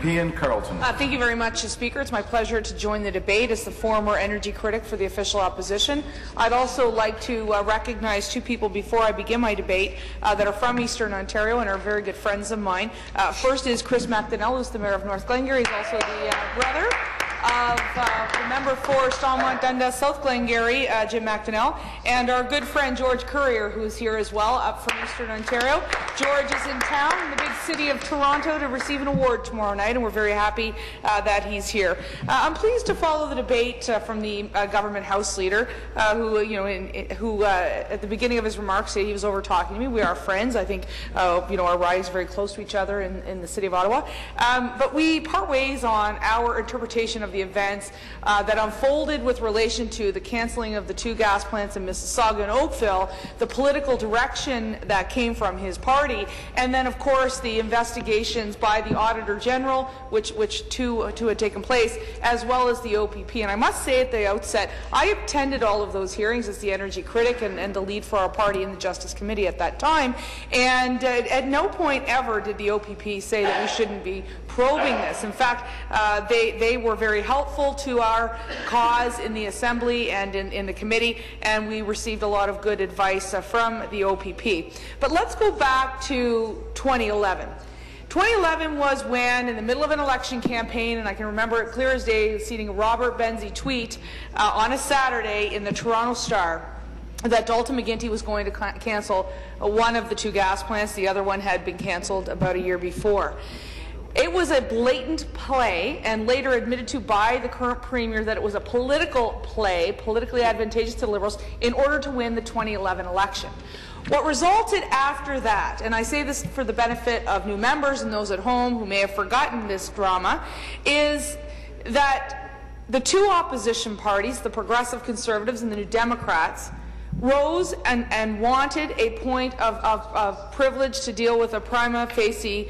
Nepean Carleton. Thank you very much, Speaker. It's my pleasure to join the debate as the former energy critic for the official opposition. I'd also like to recognize two people before I begin my debate that are from Eastern Ontario and are very good friends of mine. First is Chris McDonnell, who's the Mayor of North Glengarry. He's also the brother of the member for Stormont Dundas South Glengarry, Jim McDonnell, and our good friend George Currier, who is here as well, up from Eastern Ontario. George is in town in the big city of Toronto to receive an award tomorrow night, and we're very happy that he's here. I'm pleased to follow the debate from the government House Leader, who at the beginning of his remarks said he was over talking to me. We are friends. I think our ridings are very close to each other in the city of Ottawa, but we part ways on our interpretation of the events that unfolded with relation to the cancelling of the two gas plants in Mississauga and Oakville, the political direction that came from his party, and then, of course, the investigations by the Auditor General, which two had taken place, as well as the OPP. And I must say at the outset, I attended all of those hearings as the energy critic and the lead for our party in the Justice Committee at that time, and at no point ever did the OPP say that we shouldn't be probing this. In fact, they were very helpful to our cause in the Assembly and in the committee, and we received a lot of good advice from the OPP. But let's go back to 2011. 2011 was when, in the middle of an election campaign, and I can remember it clear as day, seeing a Robert Benzie tweet on a Saturday in the Toronto Star that Dalton McGuinty was going to cancel one of the two gas plants. The other one had been cancelled about a year before. It was a blatant play, and later admitted to by the current Premier that it was a political play, politically advantageous to the Liberals, in order to win the 2011 election. What resulted after that, and I say this for the benefit of new members and those at home who may have forgotten this drama, is that the two opposition parties, the Progressive Conservatives and the New Democrats, rose and wanted a point of privilege to deal with a prima facie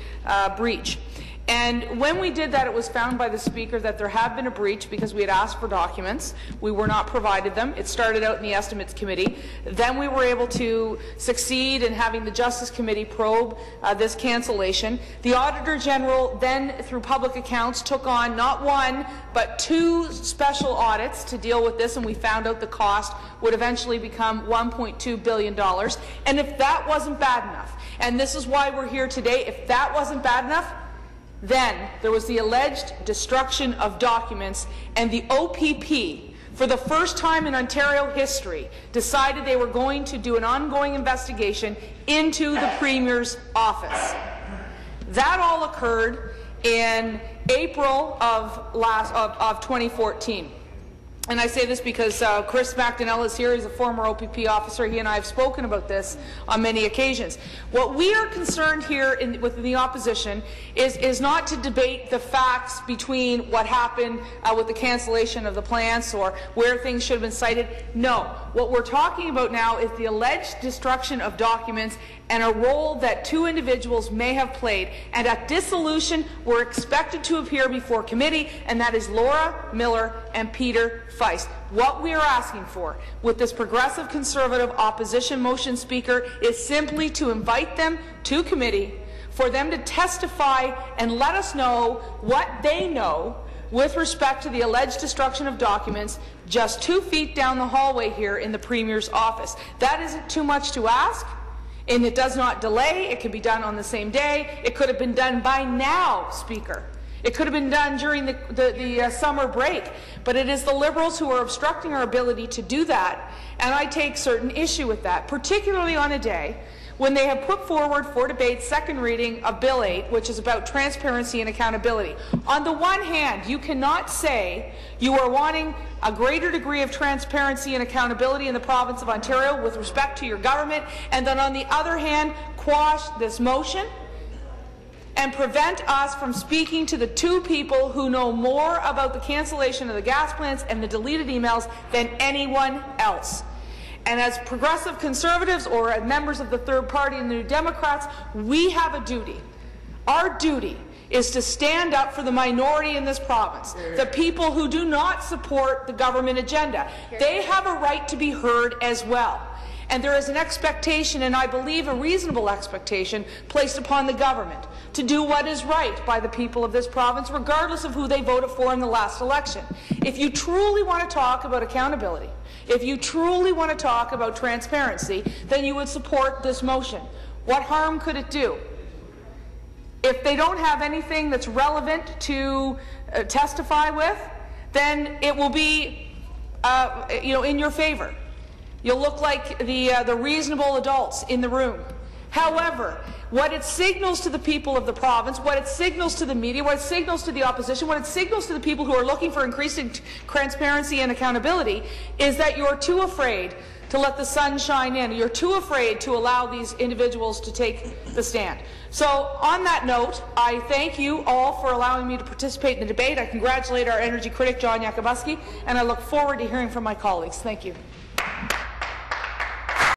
breach. And when we did that, it was found by the Speaker that there had been a breach because we had asked for documents. We were not provided them. It started out in the Estimates Committee. Then we were able to succeed in having the Justice Committee probe this cancellation. The Auditor General then, through public accounts, took on not one, but two special audits to deal with this, and we found out the cost would eventually become $1.2 billion. And if that wasn't bad enough, and this is why we're here today, if that wasn't bad enough, then there was the alleged destruction of documents, and the OPP, for the first time in Ontario history, decided they were going to do an ongoing investigation into the Premier's office. That all occurred in April of 2014. And I say this because Chris McDonnell is here. He's a former OPP officer. He and I have spoken about this on many occasions. What we are concerned here within the opposition is not to debate the facts between what happened with the cancellation of the plants or where things should have been cited. No. What we're talking about now is the alleged destruction of documents and a role that two individuals may have played. And at dissolution, we're expected to appear before committee, and that is Laura Miller and Peter Feist. What we are asking for with this Progressive Conservative opposition motion, Speaker, is simply to invite them to committee, for them to testify and let us know what they know with respect to the alleged destruction of documents just 2 feet down the hallway here in the Premier's office. That isn't too much to ask, and it does not delay. It can be done on the same day. It could have been done by now, Speaker. It could have been done during the summer break, but it is the Liberals who are obstructing our ability to do that, and I take certain issue with that, particularly on a day when they have put forward for debate second reading of Bill 8, which is about transparency and accountability. On the one hand, you cannot say you are wanting a greater degree of transparency and accountability in the province of Ontario with respect to your government, and then on the other hand, quash this motion and prevent us from speaking to the two people who know more about the cancellation of the gas plants and the deleted emails than anyone else. And as Progressive Conservatives or as members of the third party and the New Democrats, we have a duty. Our duty is to stand up for the minority in this province, the people who do not support the government agenda. They have a right to be heard as well. And there is an expectation, and I believe a reasonable expectation, placed upon the government to do what is right by the people of this province, regardless of who they voted for in the last election. If you truly want to talk about accountability, if you truly want to talk about transparency, then you would support this motion. What harm could it do? If they don't have anything that's relevant to testify with, then it will be in your favor. You'll look like the reasonable adults in the room. However, what it signals to the people of the province, what it signals to the media, what it signals to the opposition, what it signals to the people who are looking for increasing transparency and accountability is that you're too afraid to let the sun shine in. You're too afraid to allow these individuals to take the stand. So on that note, I thank you all for allowing me to participate in the debate. I congratulate our energy critic, John Yakabuski, and I look forward to hearing from my colleagues. Thank you.